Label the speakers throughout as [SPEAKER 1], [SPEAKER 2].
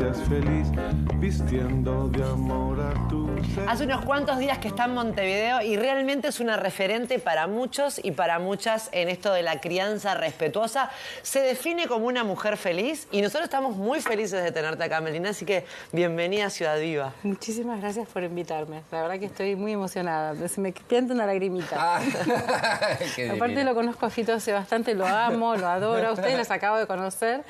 [SPEAKER 1] seas feliz vistiendo de amor a tu ser.
[SPEAKER 2] Hace unos cuantos días que está en Montevideo y realmente es una referente para muchos y para muchas en esto de la crianza respetuosa. Se define como una mujer feliz y nosotros estamos muy felices de tenerte acá, Melina, así que bienvenida a Ciudad Viva.
[SPEAKER 3] Muchísimas gracias por invitarme. La verdad que estoy muy emocionada. Se me pianta una lagrimita. Aparte lo conozco a Fito hace bastante, lo amo, lo adoro. A ustedes los acabo de conocer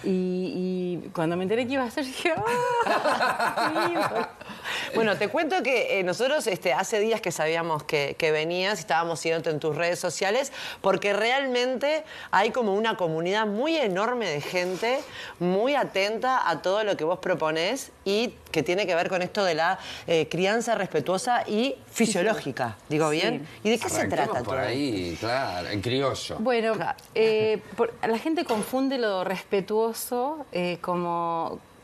[SPEAKER 3] y cuando me enteré que iba a ser, dije, ¡ah!
[SPEAKER 2] Bueno, te cuento que nosotros hace días que sabíamos que venías y estábamos siguiéndote en tus redes sociales porque realmente hay como una comunidad muy enorme de gente muy atenta a todo lo que vos proponés y que tiene que ver con esto de la crianza respetuosa y fisiológica, ¿digo bien?
[SPEAKER 3] Sí.
[SPEAKER 2] ¿Y de qué se trata
[SPEAKER 4] por
[SPEAKER 2] todo?
[SPEAKER 4] ahí, claro, en criollo.
[SPEAKER 3] Bueno, la gente confunde lo respetuoso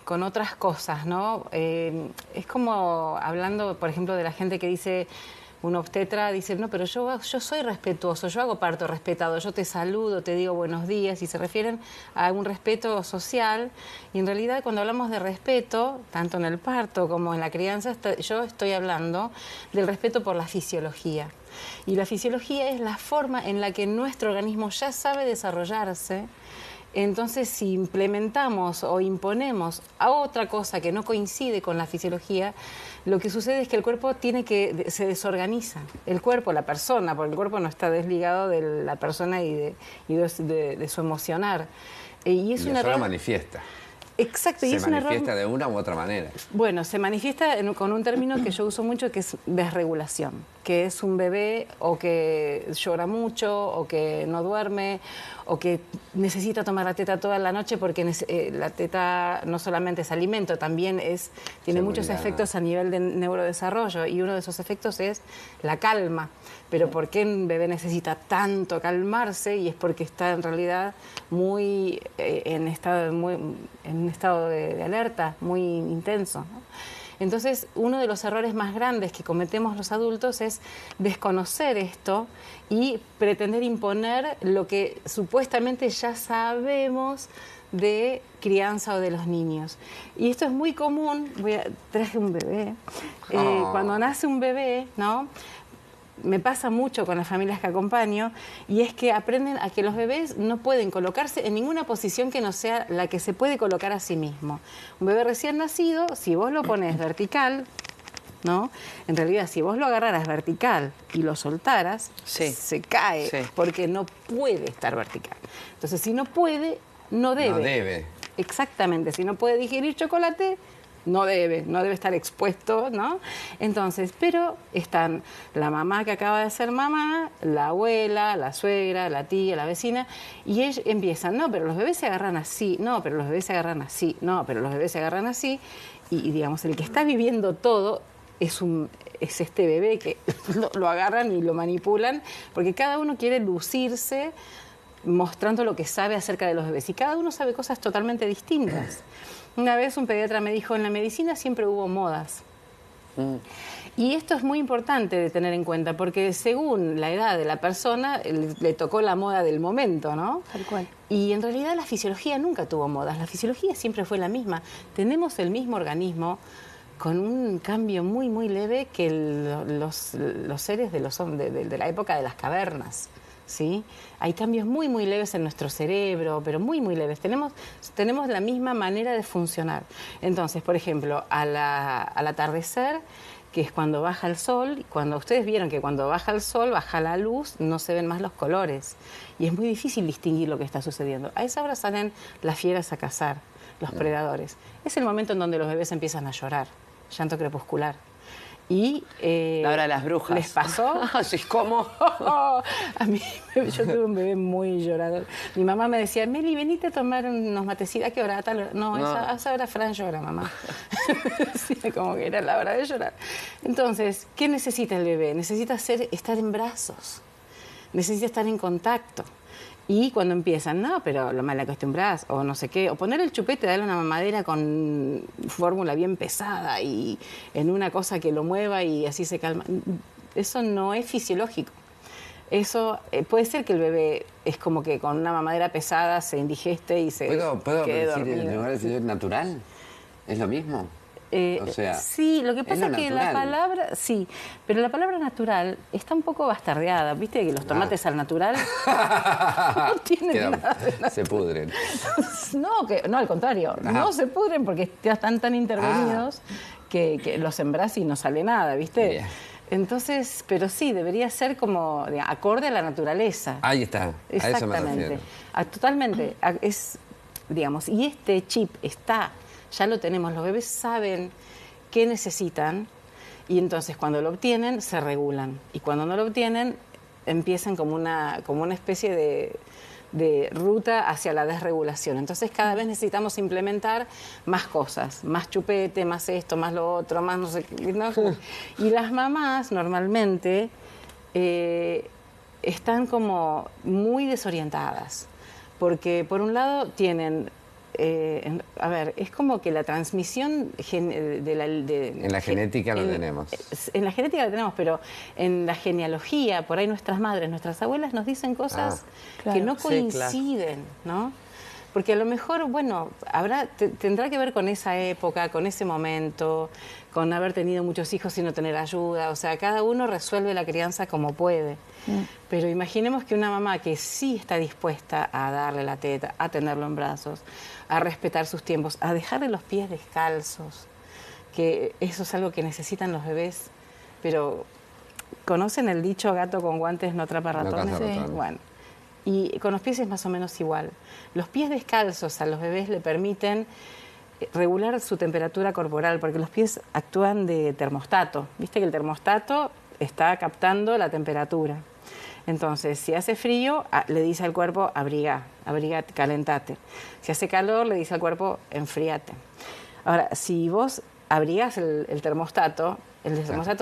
[SPEAKER 3] con otras cosas, ¿no? Es como hablando, por ejemplo, de la gente que dice, un obstetra dice, no, pero yo soy respetuoso, yo hago parto respetado, yo te saludo, te digo buenos días, y se refieren a un respeto social. Y en realidad cuando hablamos de respeto, tanto en el parto como en la crianza, yo estoy hablando del respeto por la fisiología. Y la fisiología es la forma en la que nuestro organismo ya sabe desarrollarse. Entonces, si implementamos o imponemos a otra cosa que no coincide con la fisiología, lo que sucede es que el cuerpo se desorganiza. El cuerpo, la persona, porque el cuerpo no está desligado de la persona y de su emocionar. Y es
[SPEAKER 4] y
[SPEAKER 3] un
[SPEAKER 4] eso lo
[SPEAKER 3] error.
[SPEAKER 4] manifiesta.
[SPEAKER 3] Exacto, y
[SPEAKER 4] Se
[SPEAKER 3] es un error.
[SPEAKER 4] manifiesta de una u otra manera.
[SPEAKER 3] Bueno, se manifiesta con un término que yo uso mucho, que es desregulación, que es un bebé o que llora mucho, o que no duerme, o que necesita tomar la teta toda la noche porque la teta no solamente es alimento, también tiene muchos efectos a nivel de neurodesarrollo, y uno de esos efectos es la calma. Pero ¿por qué un bebé necesita tanto calmarse? Y es porque está en realidad muy en un estado de alerta muy intenso, ¿no? Entonces, uno de los errores más grandes que cometemos los adultos es desconocer esto y pretender imponer lo que supuestamente ya sabemos de crianza o de los niños. Y esto es muy común. Traje un bebé. Cuando nace un bebé, ¿no? Me pasa mucho con las familias que acompaño, y es que aprenden a que los bebés no pueden colocarse en ninguna posición que no sea la que se puede colocar a sí mismo. Un bebé recién nacido, si vos lo pones vertical, ¿no? En realidad, si vos lo agarraras vertical y lo soltaras,
[SPEAKER 2] Sí.
[SPEAKER 3] se cae,
[SPEAKER 2] Sí.
[SPEAKER 3] porque no puede estar vertical. Entonces, si no puede, no debe.
[SPEAKER 4] No debe.
[SPEAKER 3] Exactamente, si no puede digerir chocolate, no debe estar expuesto, ¿no? Entonces, pero están la mamá que acaba de ser mamá, la abuela, la suegra, la tía, la vecina, y ellos empiezan, no, pero los bebés se agarran así, no, pero los bebés se agarran así, no, pero los bebés se agarran así, y digamos, el que está viviendo todo es este bebé que lo agarran y lo manipulan, porque cada uno quiere lucirse mostrando lo que sabe acerca de los bebés, y cada uno sabe cosas totalmente distintas. Una vez un pediatra me dijo, en la medicina siempre hubo modas. Y esto es muy importante de tener en cuenta, porque según la edad de la persona, le tocó la moda del momento, ¿no?
[SPEAKER 5] Tal cual.
[SPEAKER 3] Y en realidad la fisiología nunca tuvo modas, la fisiología siempre fue la misma. Tenemos el mismo organismo con un cambio muy, muy leve que los seres de la época de las cavernas. ¿Sí? Hay cambios muy, muy leves en nuestro cerebro, pero muy, muy leves. Tenemos la misma manera de funcionar. Entonces, por ejemplo, al atardecer, que es cuando baja el sol, cuando ustedes vieron que cuando baja el sol, baja la luz, no se ven más los colores. Y es muy difícil distinguir lo que está sucediendo. A esa hora salen las fieras a cazar, los predadores. Es el momento en donde los bebés empiezan a llorar, llanto crepuscular. Y
[SPEAKER 2] La hora de las brujas.
[SPEAKER 3] ¿Les pasó?
[SPEAKER 2] Así es como.
[SPEAKER 3] A mí, yo tuve un bebé muy llorador. Mi mamá me decía, Meli, venite a tomar unos matecitos. ¿A qué hora? No, a esa hora Fran llora, mamá. Sí, como que era la hora de llorar. Entonces, ¿qué necesita el bebé? Necesita estar en brazos. Necesita estar en contacto. Y cuando empiezan, no, pero lo mal acostumbrás, o no sé qué, o poner el chupete, darle una mamadera con fórmula bien pesada y en una cosa que lo mueva y así se calma. Eso no es fisiológico. Eso puede ser que el bebé es como que con una mamadera pesada se indigeste y se
[SPEAKER 4] ¿Puedo
[SPEAKER 3] quede
[SPEAKER 4] decir
[SPEAKER 3] dormido.
[SPEAKER 4] en lugar de ser natural? ¿Es lo mismo? O sea,
[SPEAKER 3] sí, lo que
[SPEAKER 4] es
[SPEAKER 3] pasa
[SPEAKER 4] lo
[SPEAKER 3] es que la
[SPEAKER 4] natural.
[SPEAKER 3] palabra, sí, pero la palabra natural está un poco bastardeada. ¿Viste que los tomates al natural no tienen
[SPEAKER 4] Quedan-
[SPEAKER 3] nada de natural?
[SPEAKER 4] se pudren.
[SPEAKER 3] No, al contrario,
[SPEAKER 4] Ajá.
[SPEAKER 3] no se pudren porque ya están tan intervenidos que los sembrás y no sale nada, ¿viste?
[SPEAKER 4] Bien.
[SPEAKER 3] Entonces, pero sí, debería ser como acorde a la naturaleza.
[SPEAKER 4] Ahí está, a eso me
[SPEAKER 3] Exactamente.
[SPEAKER 4] refiero.
[SPEAKER 3] Totalmente. Es, digamos, y este chip está, ya lo tenemos, los bebés saben qué necesitan y entonces cuando lo obtienen se regulan y cuando no lo obtienen empiezan como una especie de ruta hacia la desregulación. Entonces cada vez necesitamos implementar más cosas, más chupete, más esto, más lo otro, más no sé qué, ¿no? Y las mamás normalmente están como muy desorientadas, porque por un lado tienen, a ver, es como que la transmisión
[SPEAKER 4] En la genética lo tenemos.
[SPEAKER 3] En la genética lo tenemos, pero en la genealogía, por ahí nuestras madres, nuestras abuelas nos dicen cosas
[SPEAKER 5] claro.
[SPEAKER 3] que no
[SPEAKER 2] Sí, claro.
[SPEAKER 3] coinciden, ¿no? Porque a lo mejor, bueno, tendrá que ver con esa época, con ese momento, con haber tenido muchos hijos y no tener ayuda. O sea, cada uno resuelve la crianza como puede. Pero imaginemos que una mamá que sí está dispuesta a darle la teta, a tenerlo en brazos, a respetar sus tiempos, a dejarle los pies descalzos, que eso es algo que necesitan los bebés, pero ¿conocen el dicho gato con guantes no atrapa
[SPEAKER 4] No
[SPEAKER 3] ratones?
[SPEAKER 4] caza ratones.
[SPEAKER 3] Bueno, y con los pies es más o menos igual. Los pies descalzos a los bebés le permiten regular su temperatura corporal, porque los pies actúan de termostato. Viste que el termostato está captando la temperatura. Entonces, si hace frío, le dice al cuerpo, abrigate, calentate. Si hace calor, le dice al cuerpo, enfríate. Ahora, si vos abrigás el termostato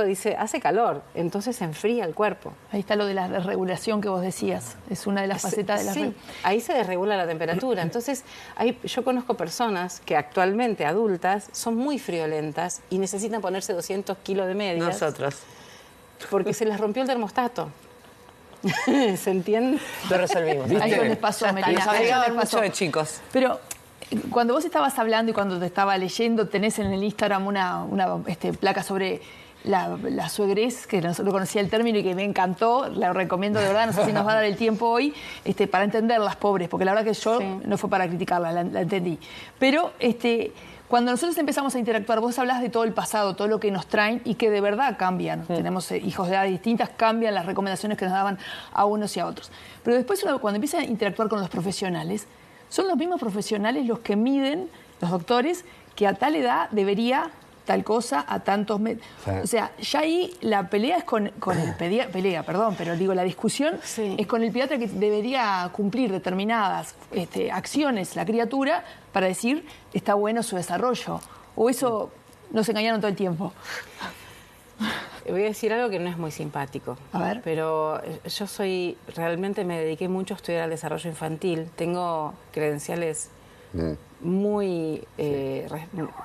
[SPEAKER 3] dice, hace calor, entonces se enfría el cuerpo.
[SPEAKER 5] Ahí está lo de la desregulación que vos decías. Es una de las facetas de la
[SPEAKER 3] Sí, ahí se desregula la temperatura. Entonces, yo conozco personas que actualmente, adultas, son muy friolentas y necesitan ponerse 200 kilos de medias.
[SPEAKER 2] Nosotros.
[SPEAKER 3] Porque se les rompió el termostato. ¿Se entiende?
[SPEAKER 2] Lo resolvimos.
[SPEAKER 5] Ahí es donde pasó,
[SPEAKER 2] Ya está,
[SPEAKER 5] Melina.
[SPEAKER 2] nos
[SPEAKER 5] Ahí es
[SPEAKER 2] alegramos
[SPEAKER 5] donde pasó.
[SPEAKER 2] mucho de chicos.
[SPEAKER 5] Pero cuando vos estabas hablando y cuando te estaba leyendo, tenés en el Instagram una placa sobre la suegrez, que no conocía el término y que me encantó, la recomiendo de verdad, no sé si nos va a dar el tiempo hoy para entender las pobres, porque la verdad que yo no fue para criticarla, la entendí. Pero cuando nosotros empezamos a interactuar, vos hablás de todo el pasado, todo lo que nos traen y que de verdad cambian. Tenemos hijos de edades distintas, cambian las recomendaciones que nos daban a unos y a otros. Pero después, cuando empiezan a interactuar con los profesionales, son los mismos profesionales los que miden, los doctores, que a tal edad debería tal cosa a tantos metros.
[SPEAKER 4] Sí.
[SPEAKER 5] O sea, ya ahí la pelea es con el pediatra, pero digo, la discusión es con el pediatra que debería cumplir determinadas acciones, la criatura, para decir está bueno su desarrollo. O eso nos engañaron todo el tiempo.
[SPEAKER 3] Voy a decir algo que no es muy simpático.
[SPEAKER 5] A ver.
[SPEAKER 3] Pero yo realmente me dediqué mucho a estudiar el desarrollo infantil. Tengo credenciales muy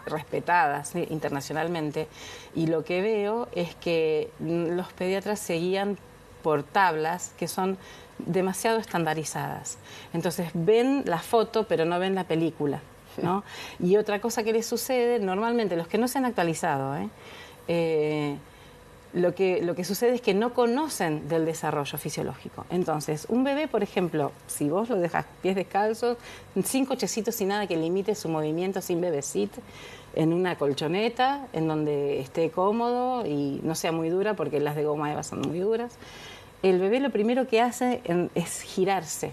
[SPEAKER 3] respetadas internacionalmente, y lo que veo es que los pediatras se guían por tablas que son demasiado estandarizadas. Entonces ven la foto pero no ven la película, ¿no? Y otra cosa que les sucede, normalmente los que no se han actualizado, lo que sucede es que no conocen del desarrollo fisiológico. Entonces, un bebé, por ejemplo, si vos lo dejas pies descalzos, sin cochecitos, sin nada que limite su movimiento, sin bebecit, en una colchoneta, en donde esté cómodo y no sea muy dura, porque las de goma eva son muy duras, el bebé lo primero que hace es girarse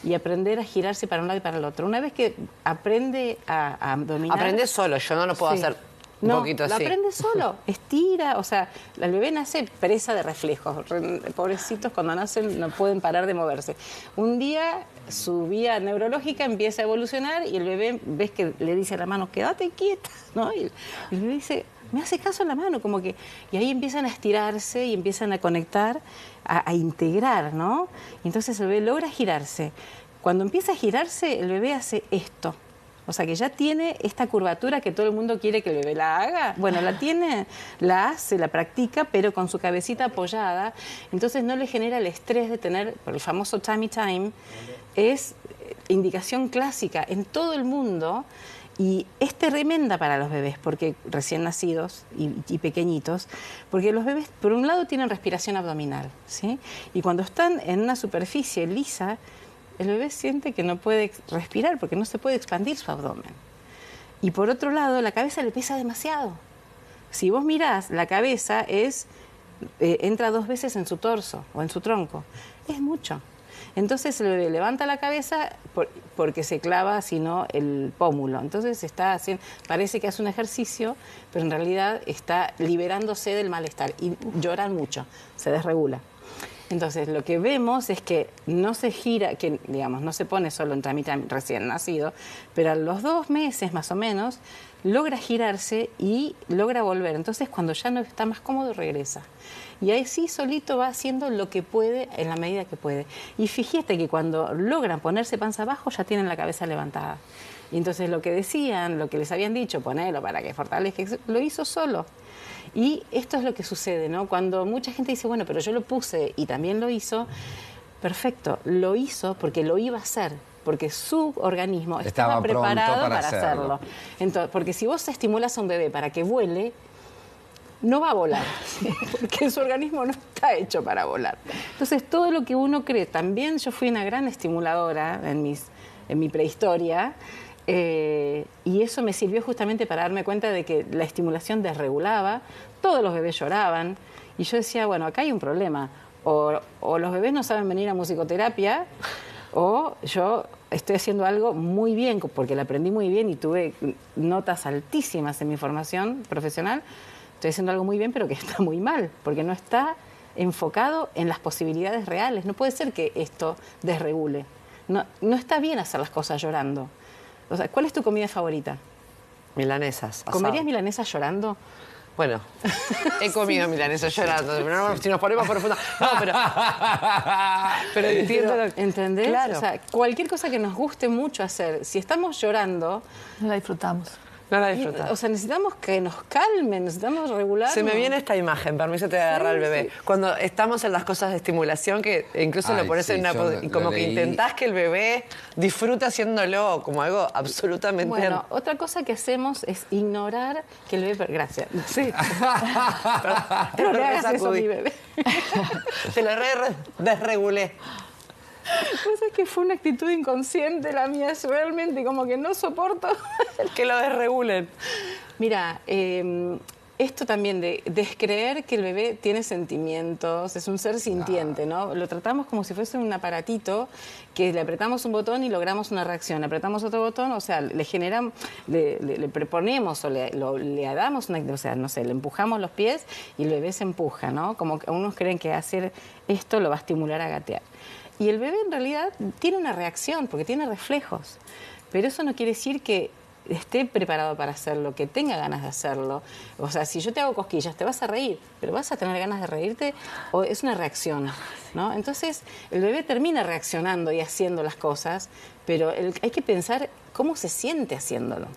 [SPEAKER 3] y aprender a girarse para un lado y para el otro. Una vez que aprende a dominar...
[SPEAKER 2] Aprende solo, yo no lo puedo
[SPEAKER 3] Sí.
[SPEAKER 2] hacer un
[SPEAKER 3] No,
[SPEAKER 2] poquito
[SPEAKER 3] lo
[SPEAKER 2] así.
[SPEAKER 3] aprende solo, estira, o sea, el bebé nace presa de reflejos. Pobrecitos, cuando nacen no pueden parar de moverse. Un día su vía neurológica empieza a evolucionar y el bebé, ves que le dice a la mano, quédate quieta, ¿no? Y el bebé dice, me hace caso la mano, como que... Y ahí empiezan a estirarse y empiezan a conectar, a integrar, ¿no? Y entonces el bebé logra girarse. Cuando empieza a girarse, el bebé hace esto. O sea, que ya tiene esta curvatura que todo el mundo quiere que el bebé la haga. Bueno, la tiene, la hace, la practica, pero con su cabecita apoyada. Entonces no le genera el estrés de tener, por el famoso tummy time, es indicación clásica en todo el mundo. Y es tremenda para los bebés, porque recién nacidos y pequeñitos, porque los bebés, por un lado, tienen respiración abdominal, ¿sí? Y cuando están en una superficie lisa, el bebé siente que no puede respirar porque no se puede expandir su abdomen. Y por otro lado, la cabeza le pesa demasiado. Si vos mirás, la cabeza entra 2 veces en su torso o en su tronco. Es mucho. Entonces el bebé levanta la cabeza porque se clava, si no, el pómulo. Entonces parece que hace un ejercicio, pero en realidad está liberándose del malestar y lloran mucho, se desregula. Entonces lo que vemos es que no se gira, que digamos no se pone solo en trámite recién nacido, pero a los 2 meses más o menos logra girarse y logra volver. Entonces cuando ya no está más cómodo regresa. Y ahí sí solito va haciendo lo que puede en la medida que puede. Y fíjate que cuando logran ponerse panza abajo ya tienen la cabeza levantada. Y entonces lo que decían, lo que les habían dicho, ponelo para que fortalezca, lo hizo solo. Y esto es lo que sucede, ¿no? Cuando mucha gente dice, bueno, pero yo lo puse y también lo hizo, perfecto, lo hizo porque lo iba a hacer, porque su organismo estaba preparado para hacerlo. Entonces, porque si vos estimulas a un bebé para que vuele, no va a volar, porque su organismo no está hecho para volar. Entonces, todo lo que uno cree, también yo fui una gran estimuladora en mi prehistoria, y eso me sirvió justamente para darme cuenta de que la estimulación desregulaba, todos los bebés lloraban, y yo decía, bueno, acá hay un problema, o los bebés no saben venir a musicoterapia, o yo estoy haciendo algo muy bien, porque la aprendí muy bien y tuve notas altísimas en mi formación profesional. Estoy haciendo algo muy bien, pero que está muy mal, porque no está enfocado en las posibilidades reales. No puede ser que esto desregule. No está bien hacer las cosas llorando. O sea, ¿cuál es tu comida favorita?
[SPEAKER 2] Milanesas. Asado.
[SPEAKER 3] ¿Comerías milanesas llorando?
[SPEAKER 2] Bueno, he comido milanesas llorando, pero no, si nos ponemos profundo. No, pero entiendo.
[SPEAKER 3] ¿Entendés?
[SPEAKER 2] Claro.
[SPEAKER 3] O sea, cualquier cosa que nos guste mucho hacer, si estamos llorando,
[SPEAKER 5] No la disfrutamos.
[SPEAKER 2] No la disfrutas.
[SPEAKER 3] O sea, necesitamos que nos calmen, necesitamos regular.
[SPEAKER 2] Se me viene esta imagen, permítete de agarrar al bebé. Sí. Cuando estamos en las cosas de estimulación, que incluso lo pones en una... como que intentás que el bebé disfrute haciéndolo como algo absolutamente...
[SPEAKER 3] Bueno, otra cosa que hacemos es ignorar que el bebé... Gracias. Sí.
[SPEAKER 2] Pero
[SPEAKER 3] no le hagas eso a mi bebé.
[SPEAKER 2] Te lo desregulé.
[SPEAKER 3] Pues es que fue una actitud inconsciente la mía, es realmente como que no soporto
[SPEAKER 2] que lo desregulen.
[SPEAKER 3] Mira, esto también de descreer que el bebé tiene sentimientos, es un ser sintiente, ¿no? Lo tratamos como si fuese un aparatito que le apretamos un botón y logramos una reacción, le apretamos otro botón, o sea, le generamos, le preponemos o le damos una, o sea, no sé, le empujamos los pies y el bebé se empuja, ¿no? Como que unos creen que hacer esto lo va a estimular a gatear. Y el bebé en realidad tiene una reacción porque tiene reflejos, pero eso no quiere decir que esté preparado para hacerlo, que tenga ganas de hacerlo. O sea, si yo te hago cosquillas, te vas a reír, pero ¿vas a tener ganas de reírte o es una reacción? ¿No? Entonces, el bebé termina reaccionando y haciendo las cosas, pero hay que pensar cómo se siente haciéndolo.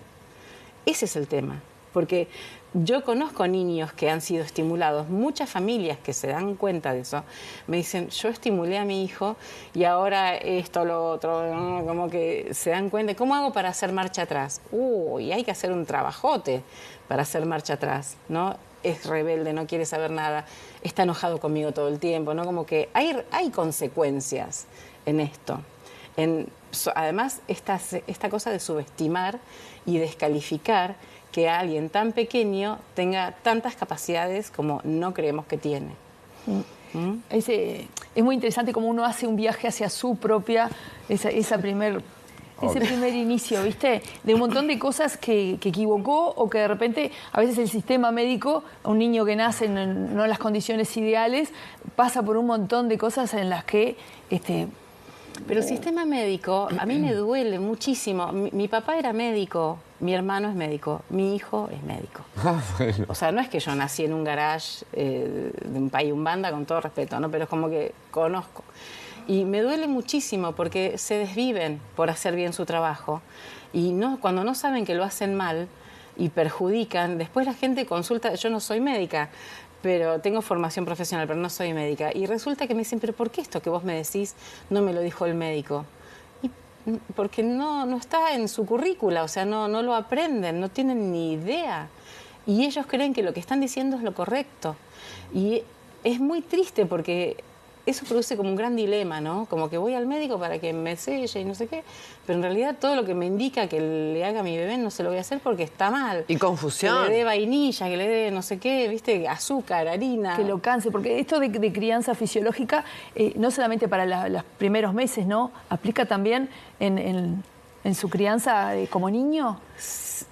[SPEAKER 3] Ese es el tema, porque yo conozco niños que han sido estimulados, muchas familias que se dan cuenta de eso, me dicen, yo estimulé a mi hijo y ahora esto, lo otro, ¿no? Como que se dan cuenta, ¿cómo hago para hacer marcha atrás? Y hay que hacer un trabajote para hacer marcha atrás, ¿no? Es rebelde, no quiere saber nada, está enojado conmigo todo el tiempo, ¿no? Como que hay consecuencias en esto. Además, esta cosa de subestimar y descalificar que alguien tan pequeño tenga tantas capacidades como no creemos que tiene.
[SPEAKER 5] Es muy interesante cómo uno hace un viaje hacia su propia, ese primer inicio, ¿viste? De un montón de cosas que equivocó o que de repente, a veces el sistema médico, un niño que nace no en las condiciones ideales, pasa por un montón de cosas en las que...
[SPEAKER 3] Pero el sistema médico, a mí me duele muchísimo. Mi papá era médico, mi hermano es médico, mi hijo es médico.
[SPEAKER 4] Bueno.
[SPEAKER 3] O sea, no es que yo nací en un garage de un Payumbanda, con todo respeto, ¿no? Pero es como que conozco. Y me duele muchísimo porque se desviven por hacer bien su trabajo. Y cuando no saben que lo hacen mal y perjudican, después la gente consulta, yo no soy médica, pero tengo formación profesional, pero no soy médica. Y resulta que me dicen, ¿pero por qué esto que vos me decís no me lo dijo el médico? Y porque no está en su currícula, o sea, no lo aprenden, no tienen ni idea. Y ellos creen que lo que están diciendo es lo correcto. Y es muy triste porque eso produce como un gran dilema, ¿no? Como que voy al médico para que me selle y no sé qué, pero en realidad todo lo que me indica que le haga a mi bebé no se lo voy a hacer porque está mal.
[SPEAKER 2] Y confusión.
[SPEAKER 3] Que le dé vainilla, que le dé no sé qué, ¿viste? Azúcar, harina.
[SPEAKER 5] Que lo canse, porque esto de crianza fisiológica, no solamente para los primeros meses, ¿no? Aplica también en su crianza como niño.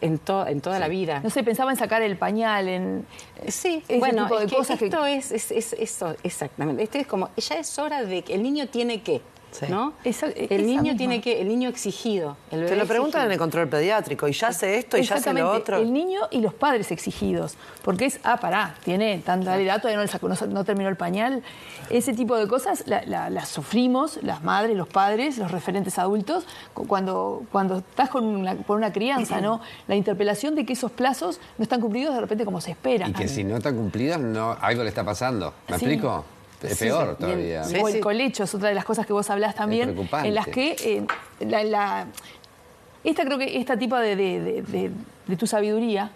[SPEAKER 3] En toda la vida.
[SPEAKER 5] No sé, pensaba en sacar el pañal,
[SPEAKER 3] Sí,
[SPEAKER 5] ese
[SPEAKER 3] bueno,
[SPEAKER 5] tipo de
[SPEAKER 3] es
[SPEAKER 5] cosas
[SPEAKER 3] que esto es eso, exactamente. Esto es como, ya es hora de que el niño tiene que,
[SPEAKER 2] Sí.
[SPEAKER 3] ¿no?
[SPEAKER 5] El
[SPEAKER 3] niño exigido. El bebé
[SPEAKER 2] Te lo preguntan en el
[SPEAKER 3] exigido.
[SPEAKER 2] control pediátrico, y ya hace esto y ya hace lo otro.
[SPEAKER 5] El niño y los padres exigidos. Porque es, pará, tiene tanta edad, todavía no le sacó, no terminó el pañal. Ese tipo de cosas las sufrimos, las madres, los padres, los referentes adultos, cuando estás con una crianza, ¿no? La interpelación de que esos plazos no están cumplidos de repente como se espera.
[SPEAKER 4] Y que si no están cumplidos, algo le está pasando. ¿Me
[SPEAKER 5] Sí.
[SPEAKER 4] explico? Es
[SPEAKER 3] Sí,
[SPEAKER 4] peor
[SPEAKER 3] sí,
[SPEAKER 4] todavía.
[SPEAKER 3] bien.
[SPEAKER 5] O
[SPEAKER 3] Sí.
[SPEAKER 5] el colecho es otra de las cosas que vos hablás también,
[SPEAKER 4] preocupante.
[SPEAKER 5] en las que creo que este tipo de tu sabiduría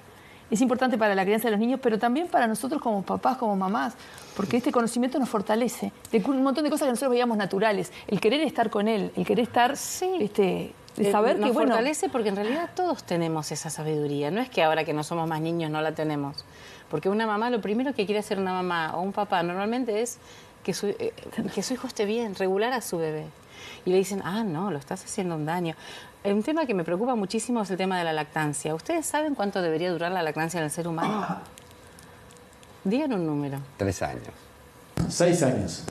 [SPEAKER 5] es importante para la crianza de los niños, pero también para nosotros como papás, como mamás, porque este conocimiento nos fortalece de un montón de cosas que nosotros veíamos naturales, el querer estar con él, el querer estar, de saber
[SPEAKER 3] nos
[SPEAKER 5] que bueno,
[SPEAKER 3] fortalece porque en realidad todos tenemos esa sabiduría. No es que ahora que no somos más niños no la tenemos. Porque una mamá, lo primero que quiere hacer una mamá o un papá normalmente es que su hijo esté bien, regular a su bebé. Y le dicen, no, lo estás haciendo un daño. Un tema que me preocupa muchísimo es el tema de la lactancia. ¿Ustedes saben cuánto debería durar la lactancia en el ser humano? Digan un número.
[SPEAKER 4] 3 años.
[SPEAKER 6] 6 años.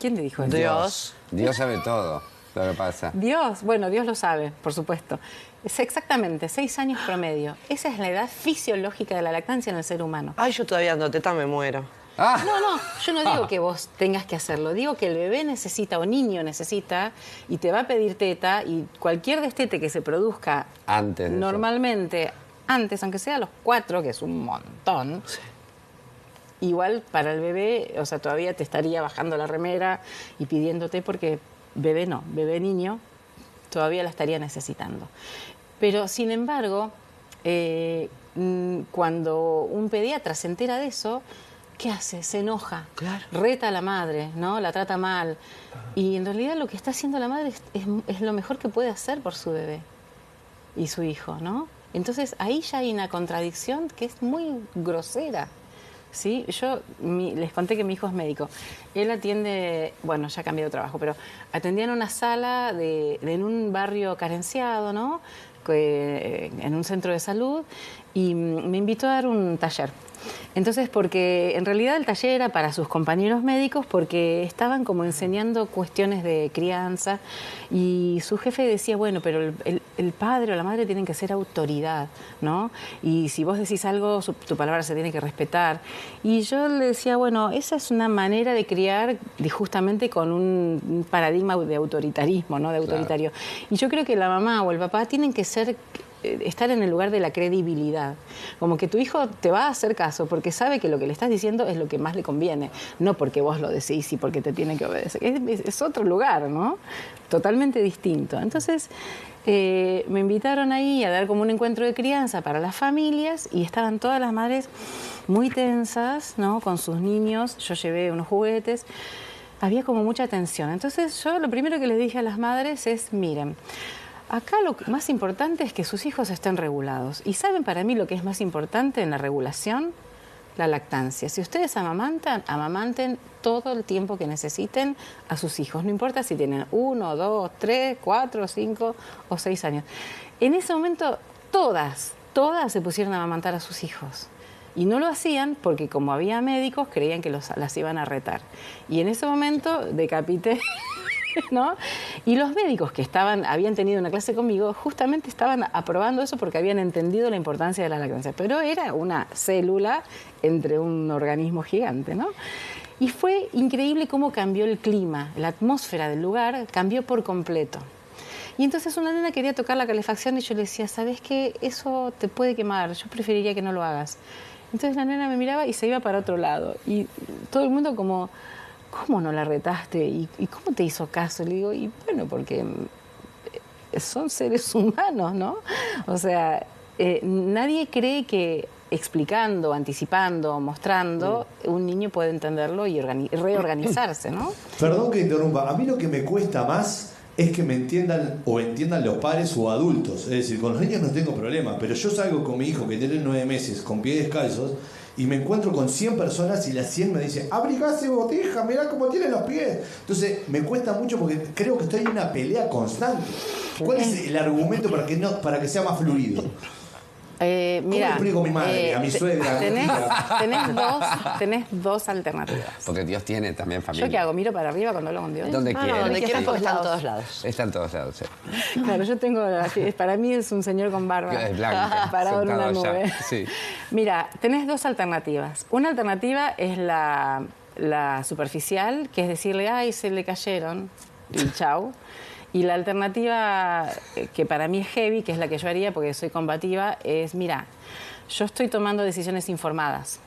[SPEAKER 3] ¿Quién te dijo eso?
[SPEAKER 2] Dios.
[SPEAKER 4] Dios sabe todo lo que pasa.
[SPEAKER 3] Dios, bueno, Dios lo sabe, por supuesto. Es exactamente 6 años promedio. Esa es la edad fisiológica de la lactancia en el ser humano.
[SPEAKER 2] Ay, yo todavía ando teta, me muero.
[SPEAKER 4] ¡Ah!
[SPEAKER 3] No, yo no digo que vos tengas que hacerlo. Digo que el bebé necesita o niño necesita y te va a pedir teta y cualquier destete que se produzca
[SPEAKER 4] Antes de eso.
[SPEAKER 3] normalmente, antes, aunque sea a los 4, que es un montón, igual para el bebé, o sea, todavía te estaría bajando la remera y pidiéndote porque bebé no, bebé niño todavía la estaría necesitando. Pero, sin embargo, cuando un pediatra se entera de eso, ¿qué hace? Se enoja,
[SPEAKER 2] Claro.
[SPEAKER 3] reta a la madre, ¿no? La trata mal. Y en realidad lo que está haciendo la madre es lo mejor que puede hacer por su bebé y su hijo, ¿no? Entonces ahí ya hay una contradicción que es muy grosera. ¿Sí? Yo les conté que mi hijo es médico. Él atiende, bueno, ya cambié de trabajo, pero atendía en una sala en un barrio carenciado, ¿no? En un centro de salud, y me invitó a dar un taller. Entonces, porque en realidad el taller era para sus compañeros médicos porque estaban como enseñando cuestiones de crianza y su jefe decía, bueno, pero el padre o la madre tienen que ser autoridad, ¿no? Y si vos decís algo, tu palabra se tiene que respetar. Y yo le decía, bueno, esa es una manera de criar justamente con un paradigma de autoritarismo, ¿no? De autoritario. Claro. Y yo creo que la mamá o el papá tienen que estar en el lugar de la credibilidad. Como que tu hijo te va a hacer caso porque sabe que lo que le estás diciendo es lo que más le conviene, no porque vos lo decís y porque te tiene que obedecer. Es otro lugar, ¿no? Totalmente distinto. Entonces, me invitaron ahí a dar como un encuentro de crianza para las familias y estaban todas las madres muy tensas, ¿no? Con sus niños. Yo llevé unos juguetes. Había como mucha tensión. Entonces, yo lo primero que les dije a las madres es, miren, acá lo más importante es que sus hijos estén regulados. ¿Y saben para mí lo que es más importante en la regulación? La lactancia. Si ustedes amamantan, amamanten todo el tiempo que necesiten a sus hijos. No importa si tienen 1, 2, 3, 4, 5 o 6 años. En ese momento, todas se pusieron a amamantar a sus hijos. Y no lo hacían porque como había médicos, creían que las iban a retar. Y en ese momento decapité... ¿no? Y los médicos que habían tenido una clase conmigo justamente estaban aprobando eso porque habían entendido la importancia de la lactancia. Pero era una célula entre un organismo gigante, ¿no? Y fue increíble cómo cambió el clima, la atmósfera del lugar cambió por completo. Y entonces una nena quería tocar la calefacción y yo le decía, ¿sabes qué? Eso te puede quemar, yo preferiría que no lo hagas. Entonces la nena me miraba y se iba para otro lado. Y todo el mundo como... ¿Cómo no la retaste? ¿Y cómo te hizo caso? Le digo, y bueno, porque son seres humanos, ¿no? O sea, nadie cree que explicando, anticipando, mostrando, un niño puede entenderlo y reorganizarse, ¿no?
[SPEAKER 6] Perdón que interrumpa, a mí lo que me cuesta más es que me entiendan o entiendan los padres o adultos. Es decir, con los niños no tengo problema, pero yo salgo con mi hijo que tiene 9 meses con pies descalzos y me encuentro con 100 personas y las 100 me dicen, abrigase botija, mirá cómo tiene los pies. Entonces me cuesta mucho porque creo que estoy en una pelea constante. ¿Cuál es el argumento para que sea más fluido?
[SPEAKER 3] Mira,
[SPEAKER 6] ¿Cómo le explico a mi madre, a mi suegra?
[SPEAKER 3] Tenés dos alternativas.
[SPEAKER 4] Porque Dios tiene también familia.
[SPEAKER 3] ¿Yo qué hago? ¿Miro para arriba cuando hablo con Dios?
[SPEAKER 4] Donde quiera.
[SPEAKER 2] Donde quieras, porque están
[SPEAKER 3] lados.
[SPEAKER 2] todos lados.
[SPEAKER 4] Está en todos lados, sí.
[SPEAKER 3] Claro, yo tengo, para mí es un señor con barba.
[SPEAKER 4] Es blanca,
[SPEAKER 3] parado en una
[SPEAKER 4] sentado allá.
[SPEAKER 3] nube.
[SPEAKER 4] Sí.
[SPEAKER 3] Mira, tenés dos alternativas. Una alternativa es la superficial, que es decirle, ay, se le cayeron, y chau. Y la alternativa que para mí es heavy, que es la que yo haría porque soy combativa, es, mira, yo estoy tomando decisiones informadas.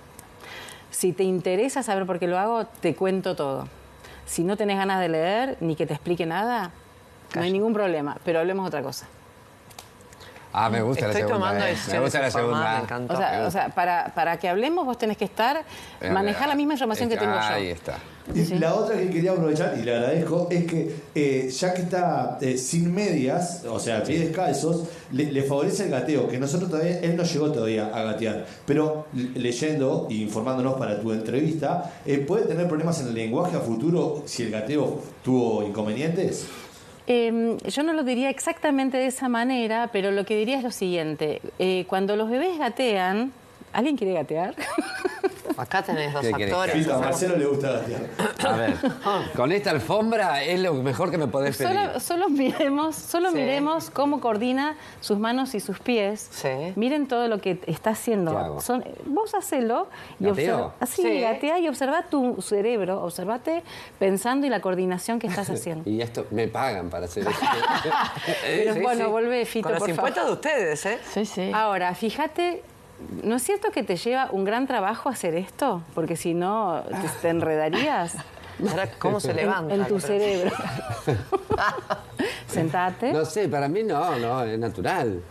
[SPEAKER 3] Si te interesa saber por qué lo hago, te cuento todo. Si no tenés ganas de leer ni que te explique nada, no hay ningún problema, pero hablemos de otra cosa.
[SPEAKER 4] Ah, me gusta la
[SPEAKER 2] Estoy
[SPEAKER 4] segunda.
[SPEAKER 2] tomando
[SPEAKER 4] Me
[SPEAKER 2] decisiones
[SPEAKER 4] gusta la
[SPEAKER 2] informadas,
[SPEAKER 4] segunda.
[SPEAKER 2] me encantó.
[SPEAKER 3] O sea, para que hablemos vos tenés que manejar la misma información que tengo yo.
[SPEAKER 4] Ahí está.
[SPEAKER 6] Y la otra que quería aprovechar, y le agradezco, es que ya que está sin medias, o sea, pies descalzos, le favorece el gateo, que nosotros todavía, él no llegó todavía a gatear, pero leyendo e informándonos para tu entrevista, ¿puede tener problemas en el lenguaje a futuro si el gateo tuvo inconvenientes?
[SPEAKER 3] Yo no lo diría exactamente de esa manera, pero lo que diría es lo siguiente. Cuando los bebés gatean, ¿alguien quiere gatear?
[SPEAKER 2] Acá tenés dos
[SPEAKER 4] ¿Qué querés?
[SPEAKER 2] actores.
[SPEAKER 6] Sí, a Marcelo le gusta gatear.
[SPEAKER 4] A ver, con esta alfombra es lo mejor que me podés pedir.
[SPEAKER 3] Solo miremos cómo coordina sus manos y sus pies.
[SPEAKER 2] Sí.
[SPEAKER 3] Miren todo lo que está
[SPEAKER 4] ¿Qué
[SPEAKER 3] haciendo.
[SPEAKER 4] hago?
[SPEAKER 3] Vos hacelo y
[SPEAKER 4] ¿Gateo?
[SPEAKER 3] así,
[SPEAKER 2] Sí.
[SPEAKER 3] gatea y observa tu cerebro, observate pensando y la coordinación que estás haciendo.
[SPEAKER 4] Y esto, me pagan para hacer esto.
[SPEAKER 3] Pero
[SPEAKER 2] Sí,
[SPEAKER 3] bueno,
[SPEAKER 2] sí.
[SPEAKER 3] volvé, Fito,
[SPEAKER 2] Con los
[SPEAKER 3] por
[SPEAKER 2] impuestos
[SPEAKER 3] favor.
[SPEAKER 2] de ustedes, ¿eh?
[SPEAKER 5] Sí, sí.
[SPEAKER 3] Ahora, fíjate, ¿no es cierto que te lleva un gran trabajo hacer esto? Porque si no, te enredarías
[SPEAKER 2] Ahora, ¿cómo se levanta?
[SPEAKER 3] en tu
[SPEAKER 2] Pero-
[SPEAKER 3] cerebro. Sentate.
[SPEAKER 4] No sé, para mí no, es natural.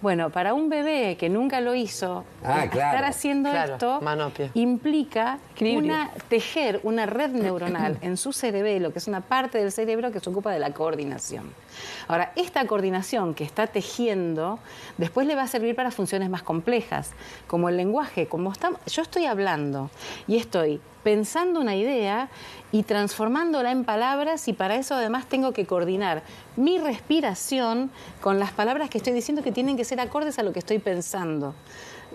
[SPEAKER 3] Bueno, para un bebé que nunca lo hizo,
[SPEAKER 4] Ah, claro.
[SPEAKER 3] estar haciendo
[SPEAKER 2] Claro,
[SPEAKER 3] esto
[SPEAKER 2] mano-pie.
[SPEAKER 3] implica
[SPEAKER 5] Equilibrio.
[SPEAKER 3] tejer una red neuronal en su cerebelo, que es una parte del cerebro que se ocupa de la coordinación. Ahora, esta coordinación que está tejiendo, después le va a servir para funciones más complejas, como el lenguaje. Yo estoy hablando y estoy pensando una idea y transformándola en palabras, y para eso además tengo que coordinar mi respiración con las palabras que estoy diciendo, que tienen que ser acordes a lo que estoy pensando.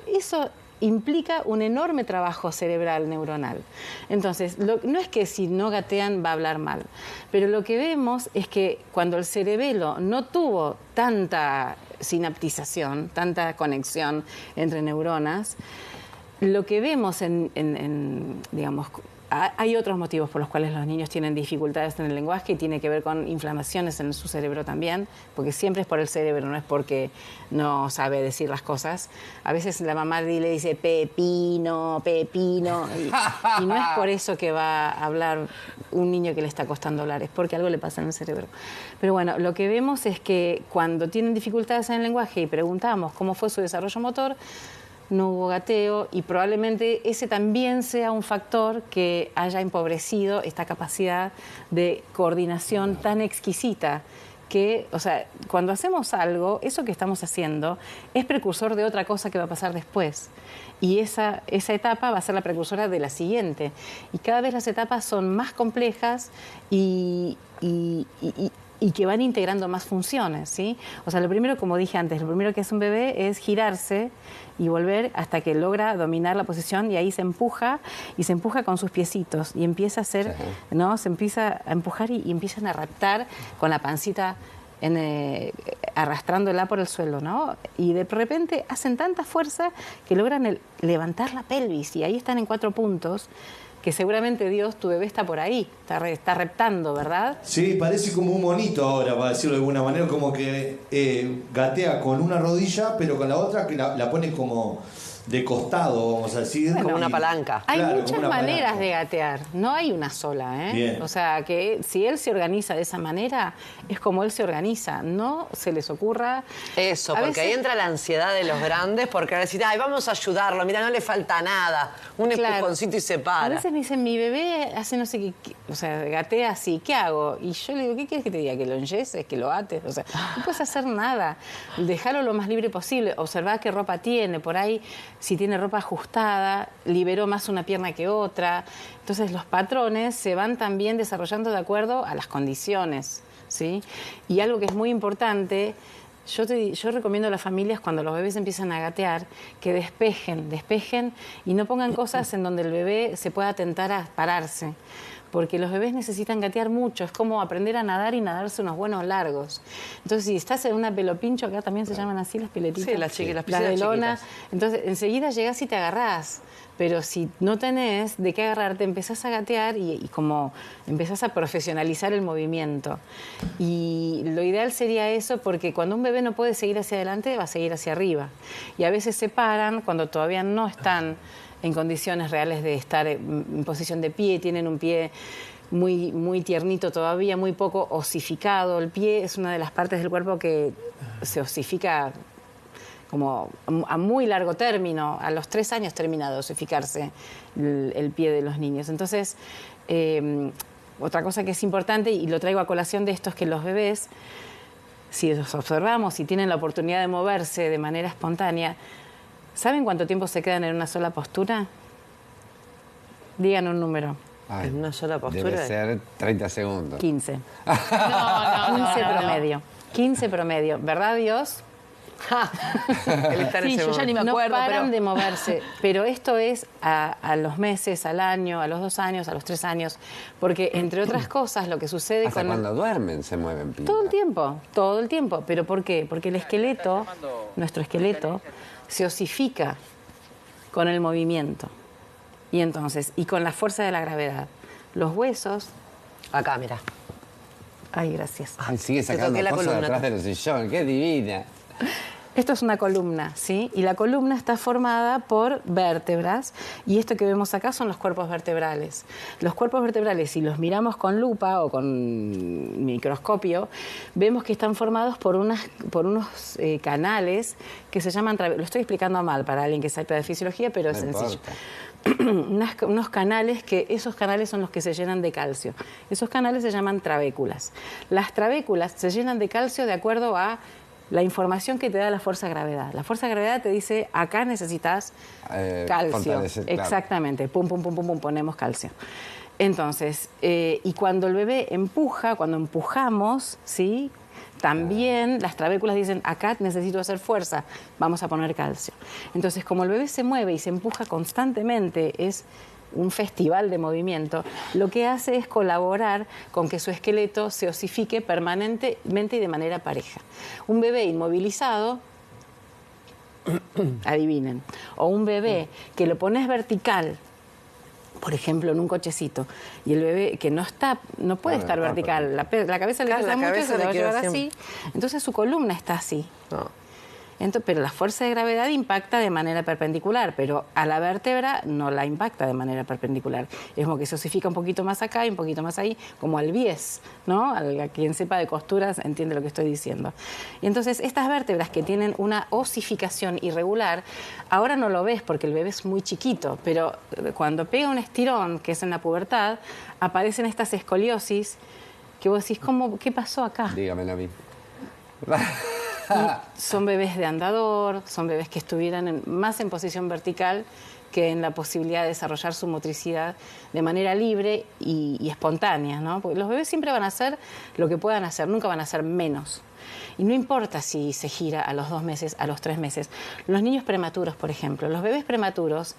[SPEAKER 3] Eso implica un enorme trabajo cerebral neuronal. Entonces, no es que si no gatean va a hablar mal, pero lo que vemos es que cuando el cerebelo no tuvo tanta sinaptización, tanta conexión entre neuronas, lo que vemos digamos, hay otros motivos por los cuales los niños tienen dificultades en el lenguaje, y tiene que ver con inflamaciones en su cerebro también, porque siempre es por el cerebro, no es porque no sabe decir las cosas. A veces la mamá le dice pepino, pepino, y no es por eso que va a hablar un niño que le está costando hablar, es porque algo le pasa en el cerebro. Pero bueno, lo que vemos es que cuando tienen dificultades en el lenguaje y preguntamos cómo fue su desarrollo motor, no hubo gateo, y probablemente ese también sea un factor que haya empobrecido esta capacidad de coordinación tan exquisita que, o sea, cuando hacemos algo, eso que estamos haciendo es precursor de otra cosa que va a pasar después. Y esa etapa va a ser la precursora de la siguiente. Y cada vez las etapas son más complejas y que van integrando más funciones, ¿sí? O sea, lo primero, como dije antes, lo primero que hace un bebé es girarse y volver hasta que logra dominar la posición, y ahí se empuja, y se empuja con sus piecitos, y empieza a hacer, ¿no? Se empieza a empujar y empiezan a raptar con la pancita arrastrándola por el suelo, ¿no? Y de repente hacen tanta fuerza que logran levantar la pelvis, y ahí están en 4 puntos, que seguramente, Dios, tu bebé está por ahí, está reptando, ¿verdad?
[SPEAKER 6] Sí, parece como un monito ahora, para decirlo de alguna manera, como que gatea con una rodilla, pero con la otra que la pone como de costado, vamos a decir.
[SPEAKER 2] Como una
[SPEAKER 6] Y-
[SPEAKER 2] palanca.
[SPEAKER 3] Hay
[SPEAKER 6] Claro,
[SPEAKER 3] muchas
[SPEAKER 6] como una
[SPEAKER 3] maneras
[SPEAKER 6] palanca.
[SPEAKER 3] de gatear, no hay una sola, ¿eh?
[SPEAKER 6] Bien.
[SPEAKER 3] O sea, que si él se organiza de esa manera, es como él se organiza, no se les ocurra...
[SPEAKER 2] Eso,
[SPEAKER 3] A
[SPEAKER 2] porque ahí
[SPEAKER 3] veces-
[SPEAKER 2] entra la ansiedad de los grandes porque van a decir, ay, vamos a ayudarlo, mira, no le falta nada, un
[SPEAKER 3] Claro.
[SPEAKER 2] empujoncito y se
[SPEAKER 3] A
[SPEAKER 2] para.
[SPEAKER 3] veces me dicen, mi bebé hace no sé o sea, gatea así, ¿qué hago? Y yo le digo, ¿qué quieres que te diga? ¿Que lo enyeses? ¿Que lo ates? O sea, no puedes hacer nada. Dejarlo lo más libre posible. Observar qué ropa tiene. Por ahí, si tiene ropa ajustada, liberó más una pierna que otra. Entonces, los patrones se van también desarrollando de acuerdo a las condiciones, ¿sí? Y algo que es muy importante... Yo recomiendo a las familias cuando los bebés empiezan a gatear que despejen y no pongan cosas en donde el bebé se pueda tentar a pararse. Porque los bebés necesitan gatear mucho, es como aprender a nadar y nadarse unos buenos largos. Entonces, si estás en una pelopincho, acá también se llaman así las piletitas.
[SPEAKER 2] Sí, las
[SPEAKER 3] las
[SPEAKER 2] piscinas
[SPEAKER 3] de lona.
[SPEAKER 2] chiquitas.
[SPEAKER 3] Entonces, enseguida llegás y te agarrás. Pero si no tenés de qué agarrarte, empezás a gatear y como empezás a profesionalizar el movimiento. Y lo ideal sería eso porque cuando un bebé no puede seguir hacia adelante, va a seguir hacia arriba. Y a veces se paran cuando todavía no están en condiciones reales de estar en posición de pie, tienen un pie muy, muy tiernito todavía, muy poco osificado. El pie es una de las partes del cuerpo que se osifica como a muy largo término. A los 3 años termina de osificarse el pie de los niños. Entonces, otra cosa que es importante, y lo traigo a colación de esto, es que los bebés, si los observamos y tienen la oportunidad de moverse de manera espontánea, ¿saben cuánto tiempo se quedan en una sola postura? Digan un número.
[SPEAKER 4] Ay,
[SPEAKER 2] En una sola postura.
[SPEAKER 4] Debe ser 30 segundos.
[SPEAKER 3] 15.
[SPEAKER 5] No, no,
[SPEAKER 3] 15
[SPEAKER 5] no, no.
[SPEAKER 3] promedio. 15 promedio. ¿Verdad, Dios?
[SPEAKER 2] Él está en
[SPEAKER 5] Sí,
[SPEAKER 2] ese
[SPEAKER 5] yo ya ni me
[SPEAKER 3] No
[SPEAKER 5] acuerdo,
[SPEAKER 3] paran
[SPEAKER 5] pero...
[SPEAKER 3] de moverse. Pero esto es a los meses, al año, a los 2 años, a los 3 años. Porque, entre otras cosas, lo que sucede
[SPEAKER 4] Hasta
[SPEAKER 3] con...
[SPEAKER 4] cuando duermen se mueven. Pila.
[SPEAKER 3] Todo el tiempo. ¿Pero por qué? Porque el esqueleto, nuestro esqueleto, se osifica con el movimiento. Y entonces, y con la fuerza de la gravedad. Los huesos...
[SPEAKER 2] Acá, mira.
[SPEAKER 3] Ay, gracias.
[SPEAKER 4] Ay, sigue
[SPEAKER 2] Te
[SPEAKER 4] sacando
[SPEAKER 2] toqué la
[SPEAKER 4] cosas de
[SPEAKER 2] columna.
[SPEAKER 4] atrás de los sillones. ¡Qué divina!
[SPEAKER 3] Esto es una columna, ¿sí? Y la columna está formada por vértebras y esto que vemos acá son los cuerpos vertebrales. Los cuerpos vertebrales, si los miramos con lupa o con microscopio, vemos que están formados por unos canales que se llaman... Lo estoy explicando mal para alguien que sepa de fisiología, pero es
[SPEAKER 4] No
[SPEAKER 3] sencillo.
[SPEAKER 4] importa.
[SPEAKER 3] Unos canales esos canales son los que se llenan de calcio. Esos canales se llaman trabéculas. Las trabéculas se llenan de calcio de acuerdo a la información que te da la fuerza de gravedad. La fuerza de gravedad te dice, acá necesitas calcio.
[SPEAKER 4] fortalecer, claro.
[SPEAKER 3] Exactamente, pum, pum, pum, pum, pum, ponemos calcio. Entonces, y cuando el bebé empuja, cuando empujamos, ¿sí? También las trabéculas dicen, acá necesito hacer fuerza, vamos a poner calcio. Entonces, como el bebé se mueve y se empuja constantemente, es un festival de movimiento, lo que hace es colaborar con que su esqueleto se osifique permanentemente y de manera pareja. Un bebé inmovilizado, adivinen, o un bebé que lo pones vertical, por ejemplo, en un cochecito, y el bebé que no puede
[SPEAKER 4] Claro,
[SPEAKER 3] estar
[SPEAKER 4] está
[SPEAKER 3] vertical, la cabeza le
[SPEAKER 2] Claro,
[SPEAKER 3] pesa
[SPEAKER 2] la
[SPEAKER 3] mucho,
[SPEAKER 2] cabeza
[SPEAKER 3] se
[SPEAKER 2] le
[SPEAKER 3] la va a
[SPEAKER 2] queda
[SPEAKER 3] llevar así,
[SPEAKER 2] siempre.
[SPEAKER 3] entonces su columna está así.
[SPEAKER 2] No.
[SPEAKER 3] Pero la fuerza de gravedad impacta de manera perpendicular, pero a la vértebra no la impacta de manera perpendicular. Es como que se osifica un poquito más acá y un poquito más ahí, como al bies, ¿no? A quien sepa de costuras entiende lo que estoy diciendo. Y entonces estas vértebras que tienen una osificación irregular, ahora no lo ves porque el bebé es muy chiquito, pero cuando pega un estirón, que es en la pubertad, aparecen estas escoliosis que vos decís, ¿qué pasó acá?
[SPEAKER 4] Dígamelo a mí.
[SPEAKER 3] Y son bebés de andador, son bebés que estuvieran más en posición vertical que en la posibilidad de desarrollar su motricidad de manera libre y espontánea, ¿no? Porque los bebés siempre van a hacer lo que puedan hacer, nunca van a hacer menos. Y no importa si se gira a los 2 meses, a los 3 meses. Los niños prematuros, por ejemplo, los bebés prematuros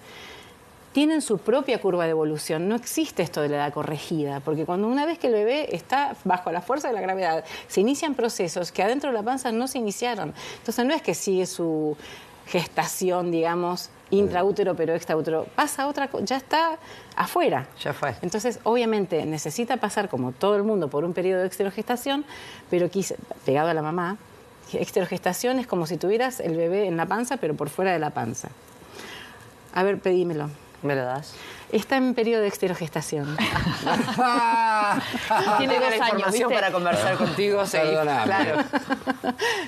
[SPEAKER 3] tienen su propia curva de evolución. No existe esto de la edad corregida, porque cuando una vez que el bebé está bajo la fuerza de la gravedad, se inician procesos que adentro de la panza no se iniciaron. Entonces no es que sigue su gestación, digamos, intraútero pero extraútero. Pasa otra cosa, ya está afuera.
[SPEAKER 2] Ya fue.
[SPEAKER 3] Entonces, obviamente, necesita pasar, como todo el mundo, por un periodo de exterogestación, pero pegado a la mamá. Exterogestación es como si tuvieras el bebé en la panza, pero por fuera de la panza. A ver, pedímelo.
[SPEAKER 2] ¿Me lo das?
[SPEAKER 3] Está en periodo de esterogestación.
[SPEAKER 5] Tiene
[SPEAKER 2] Tengo
[SPEAKER 5] 2
[SPEAKER 2] la
[SPEAKER 5] años,
[SPEAKER 2] información
[SPEAKER 5] ¿viste?
[SPEAKER 2] para conversar contigo. Sí,
[SPEAKER 4] Perdóname.
[SPEAKER 2] claro.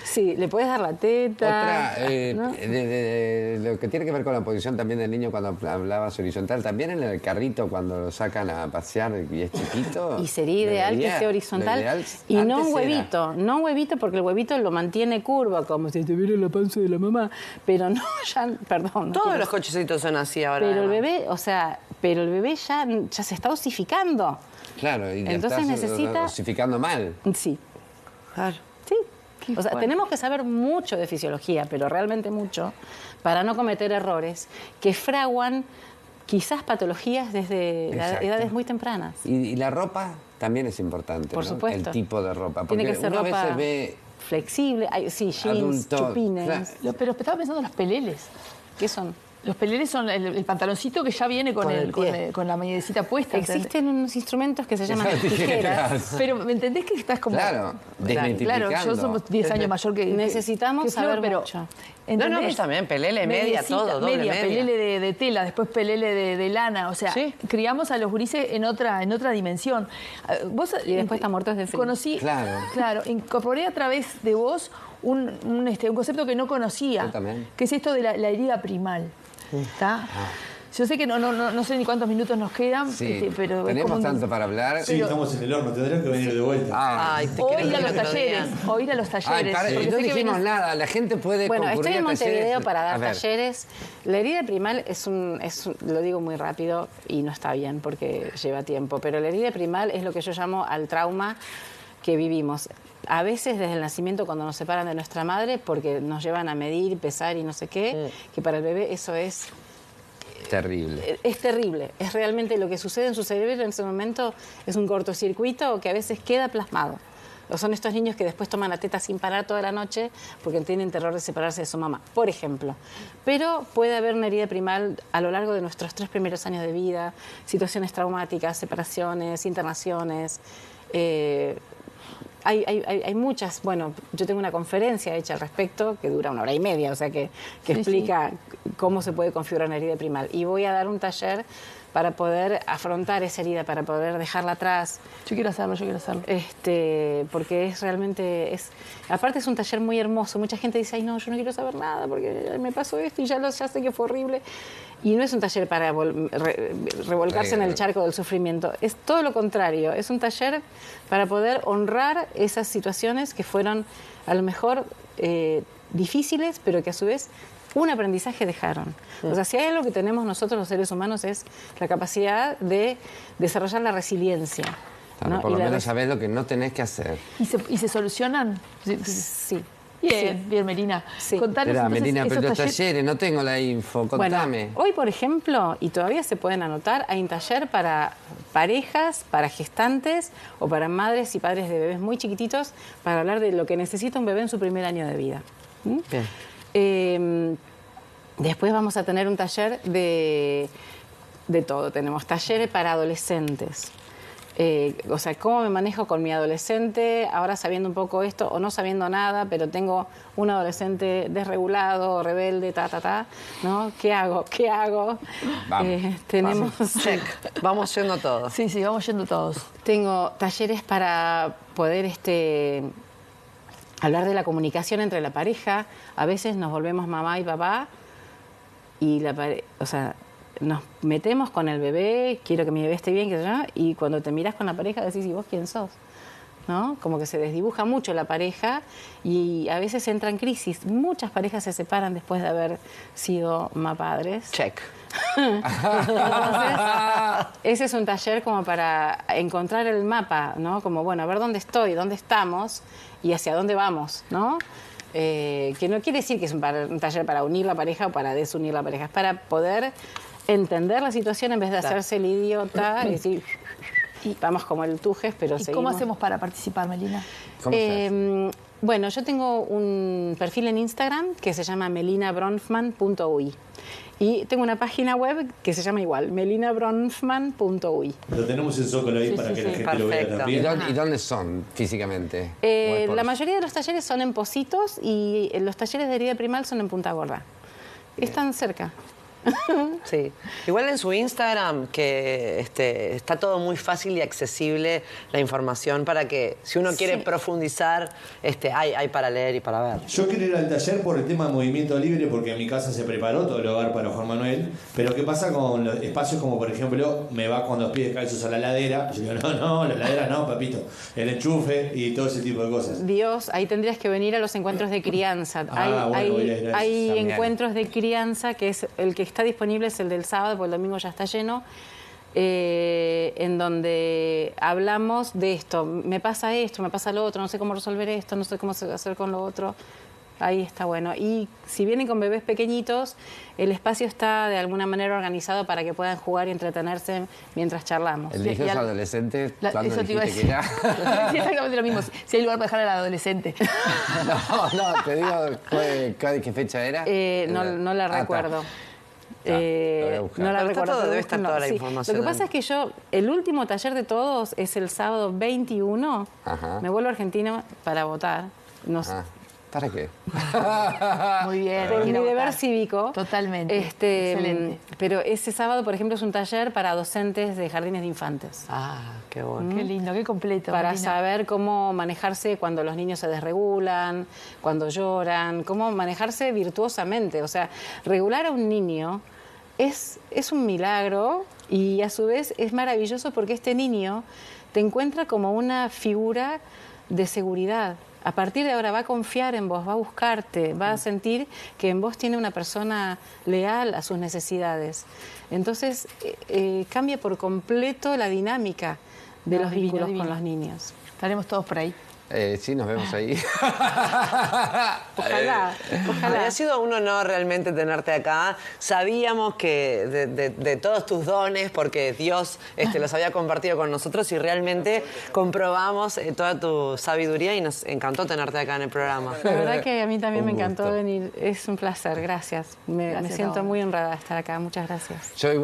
[SPEAKER 3] Sí, le puedes dar la teta.
[SPEAKER 4] Otra,
[SPEAKER 3] ¿no?
[SPEAKER 4] de lo que tiene que ver con la posición también del niño cuando hablabas horizontal, también en el carrito cuando lo sacan a pasear y es chiquito.
[SPEAKER 3] Y sería ideal que esté horizontal y no un huevito, no un huevito porque el huevito lo mantiene curvo, como si te viera la panza de la mamá, pero no, ya, perdón.
[SPEAKER 2] Todos los cochecitos son así ahora.
[SPEAKER 3] Pero el
[SPEAKER 2] además.
[SPEAKER 3] bebé, o sea, pero el bebé ya se está osificando.
[SPEAKER 4] Claro, y
[SPEAKER 3] Entonces
[SPEAKER 4] estás
[SPEAKER 3] necesita-
[SPEAKER 4] osificando mal.
[SPEAKER 3] Sí,
[SPEAKER 2] Claro.
[SPEAKER 3] sí. O sea,
[SPEAKER 5] fuerte.
[SPEAKER 3] tenemos que saber mucho de fisiología, pero realmente mucho, para no cometer errores que fraguan quizás patologías desde
[SPEAKER 4] Exacto.
[SPEAKER 3] edades muy tempranas.
[SPEAKER 4] Y la ropa también es importante,
[SPEAKER 3] Por
[SPEAKER 4] ¿no?
[SPEAKER 3] supuesto.
[SPEAKER 4] El tipo de ropa. Porque
[SPEAKER 3] Tiene que ser
[SPEAKER 4] uno a
[SPEAKER 3] ropa
[SPEAKER 4] veces ve
[SPEAKER 3] flexible, sí, jeans,
[SPEAKER 4] adultos,
[SPEAKER 3] chupines.
[SPEAKER 4] claro.
[SPEAKER 5] Pero estaba pensando en los peleles.
[SPEAKER 3] ¿Qué son?
[SPEAKER 5] Los peleles son el pantaloncito que ya viene con,
[SPEAKER 2] Con el pie.
[SPEAKER 5] con la manillecita puesta. ¿entendés?
[SPEAKER 3] Existen unos instrumentos que se llaman
[SPEAKER 4] Esas
[SPEAKER 3] tijeras.
[SPEAKER 4] tijeras.
[SPEAKER 5] Pero ¿me entendés que estás como...
[SPEAKER 4] Claro, desmitificando.
[SPEAKER 5] Claro, yo somos 10 años mayor que...
[SPEAKER 3] Necesitamos
[SPEAKER 5] que Flor,
[SPEAKER 3] saber
[SPEAKER 5] pero,
[SPEAKER 3] mucho.
[SPEAKER 5] ¿entendés?
[SPEAKER 2] No, pues también, pelele, media, todo, doble
[SPEAKER 5] media.
[SPEAKER 2] media.
[SPEAKER 5] Pelele de tela, después pelele de lana. O sea,
[SPEAKER 2] Sí.
[SPEAKER 5] criamos a los gurises en otra dimensión. Vos,
[SPEAKER 3] Y después están muertos de frío.
[SPEAKER 5] Conocí...
[SPEAKER 4] Claro.
[SPEAKER 5] Incorporé a través de vos un concepto que no conocía.
[SPEAKER 4] Yo también.
[SPEAKER 5] Que es esto de la herida primal. ¿Está? Yo sé que no sé ni cuántos minutos nos quedan,
[SPEAKER 4] Sí,
[SPEAKER 5] pero es
[SPEAKER 4] tenemos
[SPEAKER 5] como un-
[SPEAKER 4] tanto para hablar.
[SPEAKER 6] Sí, estamos en el horno, tendrán que venir de vuelta.
[SPEAKER 2] Ay, te
[SPEAKER 5] O
[SPEAKER 2] quiero
[SPEAKER 5] ir a
[SPEAKER 2] ver
[SPEAKER 5] los
[SPEAKER 2] otro
[SPEAKER 5] talleres,
[SPEAKER 2] día.
[SPEAKER 5] o ir a los talleres.
[SPEAKER 4] Ay,
[SPEAKER 5] porque
[SPEAKER 4] no
[SPEAKER 5] sé que
[SPEAKER 4] dijimos
[SPEAKER 5] venís-
[SPEAKER 4] nada, la gente puede
[SPEAKER 3] Bueno,
[SPEAKER 4] concurrir
[SPEAKER 3] estoy en
[SPEAKER 4] a talleres.
[SPEAKER 3] Montevideo para
[SPEAKER 4] A
[SPEAKER 3] dar
[SPEAKER 4] ver,
[SPEAKER 3] talleres. La herida primal lo digo muy rápido y no está bien porque lleva tiempo, pero la herida primal es lo que yo llamo al trauma que vivimos. A veces desde el nacimiento cuando nos separan de nuestra madre porque nos llevan a medir, pesar y no sé qué, que para el bebé eso es
[SPEAKER 4] Terrible.
[SPEAKER 3] terrible. Es realmente lo que sucede en su cerebro en ese momento, es un cortocircuito que a veces queda plasmado. O son estos niños que después toman la teta sin parar toda la noche porque tienen terror de separarse de su mamá, por ejemplo. Pero puede haber una herida primal a lo largo de nuestros 3 primeros años de vida, situaciones traumáticas, separaciones, internaciones. Hay muchas, bueno, yo tengo una conferencia hecha al respecto que dura 1 hora y media, o sea que
[SPEAKER 5] Sí,
[SPEAKER 3] explica cómo se puede configurar una herida primal. Y voy a dar un taller para poder afrontar esa herida, para poder dejarla atrás,
[SPEAKER 5] Yo quiero hacerlo.
[SPEAKER 3] porque es realmente, aparte es un taller muy hermoso. Mucha gente dice, ay no, yo no quiero saber nada porque me pasó esto y ya sé que fue horrible. Y no es un taller para revolcarse en el charco del sufrimiento, es todo lo contrario, es un taller para poder honrar esas situaciones que fueron a lo mejor difíciles, pero que a su vez un aprendizaje dejaron. O sea, si hay algo que tenemos nosotros los seres humanos es la capacidad de desarrollar la resiliencia.
[SPEAKER 4] Claro,
[SPEAKER 3] ¿no?
[SPEAKER 4] por lo
[SPEAKER 3] Y la
[SPEAKER 4] menos sabés lo que no tenés que hacer.
[SPEAKER 5] ¿Y se solucionan?
[SPEAKER 3] Sí.
[SPEAKER 5] Bien, bien, Melina.
[SPEAKER 3] Sí.
[SPEAKER 5] Contanos
[SPEAKER 4] Espera,
[SPEAKER 5] entonces
[SPEAKER 4] Melina, pero
[SPEAKER 5] esos
[SPEAKER 4] los
[SPEAKER 5] talleres.
[SPEAKER 4] talleres, no tengo la info, contame.
[SPEAKER 3] Bueno, hoy, por ejemplo, y todavía se pueden anotar, hay un taller para parejas, para gestantes o para madres y padres de bebés muy chiquititos para hablar de lo que necesita un bebé en su primer año de vida. ¿Mm?
[SPEAKER 2] Bien.
[SPEAKER 3] Después vamos a tener un taller de todo. Tenemos talleres para adolescentes. O sea, cómo me manejo con mi adolescente, ahora sabiendo un poco esto o no sabiendo nada, pero tengo un adolescente desregulado, rebelde, ¿no? ¿Qué hago?
[SPEAKER 4] Vamos.
[SPEAKER 3] Tenemos...
[SPEAKER 2] Check. Vamos yendo todos.
[SPEAKER 5] Sí, vamos yendo todos.
[SPEAKER 3] Tengo talleres para poder hablar de la comunicación entre la pareja. A veces nos volvemos mamá y papá y nos metemos con el bebé, quiero que mi bebé esté bien, y cuando te miras con la pareja decís, ¿y vos quién sos? ¿No? Como que se desdibuja mucho la pareja y a veces entra en crisis. Muchas parejas se separan después de haber sido padres.
[SPEAKER 2] Check.
[SPEAKER 3] Entonces, ese es un taller como para encontrar el mapa, ¿no? Como, bueno, a ver dónde estoy, dónde estamos y hacia dónde vamos, ¿no? Que no quiere decir que es un taller para unir la pareja o para desunir la pareja, es para poder entender la situación en vez de hacerse el idiota y decir, vamos como el tujes, pero
[SPEAKER 5] ¿Y
[SPEAKER 3] seguimos.
[SPEAKER 5] cómo hacemos para participar, Melina?
[SPEAKER 4] ¿Cómo se hace?
[SPEAKER 3] Bueno, yo tengo un perfil en Instagram que se llama melinabronfman.uy y tengo una página web que se llama igual, melinabronfman.uy.
[SPEAKER 6] Lo tenemos en Zócalo ahí para que la gente lo vea
[SPEAKER 2] Perfecto.
[SPEAKER 6] también.
[SPEAKER 4] ¿Y dónde son físicamente? ¿O es por-
[SPEAKER 3] La mayoría de los talleres son en Positos y los talleres de herida primal son en Punta Gorda. Están cerca.
[SPEAKER 2] Sí. Igual en su Instagram, que está todo muy fácil y accesible la información para que si uno quiere profundizar, hay para leer y para ver.
[SPEAKER 6] Yo quiero ir al taller por el tema de movimiento libre, porque en mi casa se preparó todo el hogar para Juan Manuel. Pero ¿qué pasa con los espacios como, por ejemplo, me va con los pies descalzos a la ladera? Yo digo, no, la ladera no, papito. El enchufe y todo ese tipo de cosas.
[SPEAKER 3] Dios, ahí tendrías que venir a los encuentros de crianza. Hay encuentros de crianza que es el que está disponible es el del sábado, porque el domingo ya está lleno, en donde hablamos de esto. Me pasa esto, me pasa lo otro, no sé cómo resolver esto, no sé cómo hacer con lo otro. Ahí está bueno. Y si vienen con bebés pequeñitos, el espacio está de alguna manera organizado para que puedan jugar y entretenerse mientras charlamos.
[SPEAKER 4] ¿El hijo es adolescente? ¿Cuándo
[SPEAKER 5] eso te iba a
[SPEAKER 4] dijiste
[SPEAKER 5] decir.
[SPEAKER 4] que era?
[SPEAKER 5] Sí, exactamente lo mismo. Si hay lugar para dejar al adolescente.
[SPEAKER 4] No, te digo, ¿qué fecha era?
[SPEAKER 3] No la recuerdo.
[SPEAKER 4] Lo voy a buscar.
[SPEAKER 3] No la
[SPEAKER 2] Pero
[SPEAKER 3] recuerdo.
[SPEAKER 2] debe
[SPEAKER 3] pero
[SPEAKER 2] estar
[SPEAKER 3] búsquenlo.
[SPEAKER 2] toda la
[SPEAKER 3] Sí.
[SPEAKER 2] información
[SPEAKER 3] Lo que
[SPEAKER 2] ahí.
[SPEAKER 3] pasa es que el último taller de todos es el sábado 21.
[SPEAKER 4] Ajá.
[SPEAKER 3] Me vuelvo a Argentina para votar. No sé.
[SPEAKER 4] ¿Para qué?
[SPEAKER 5] Muy bien.
[SPEAKER 3] Por
[SPEAKER 5] hay que
[SPEAKER 3] mi
[SPEAKER 5] ir a
[SPEAKER 3] deber
[SPEAKER 5] votar.
[SPEAKER 3] cívico.
[SPEAKER 5] Totalmente. Excelente.
[SPEAKER 3] Pero ese sábado, por ejemplo, es un taller para docentes de jardines de infantes.
[SPEAKER 2] Ah, qué bueno.
[SPEAKER 5] Qué lindo, qué completo.
[SPEAKER 3] Para
[SPEAKER 5] Marina.
[SPEAKER 3] saber cómo manejarse cuando los niños se desregulan, cuando lloran, cómo manejarse virtuosamente. O sea, regular a un niño es un milagro y a su vez es maravilloso porque este niño te encuentra como una figura de seguridad. A partir de ahora va a confiar en vos, va a buscarte, va a sentir que en vos tiene una persona leal a sus necesidades. Entonces cambia por completo la dinámica de los
[SPEAKER 5] Divino,
[SPEAKER 3] vínculos
[SPEAKER 5] divino.
[SPEAKER 3] con los niños.
[SPEAKER 5] Estaremos todos por ahí.
[SPEAKER 4] Sí, nos vemos ahí.
[SPEAKER 3] Ojalá.
[SPEAKER 2] Ha sido un honor realmente tenerte acá. Sabíamos que de todos tus dones, porque Dios los había compartido con nosotros y realmente comprobamos toda tu sabiduría y nos encantó tenerte acá en el programa.
[SPEAKER 3] La verdad que a mí también me
[SPEAKER 4] Un
[SPEAKER 3] encantó
[SPEAKER 4] gusto.
[SPEAKER 3] venir. Es un placer, gracias. Me
[SPEAKER 5] Gracias a
[SPEAKER 3] siento
[SPEAKER 5] vos.
[SPEAKER 3] muy honrada de estar acá. Muchas gracias.
[SPEAKER 4] Yo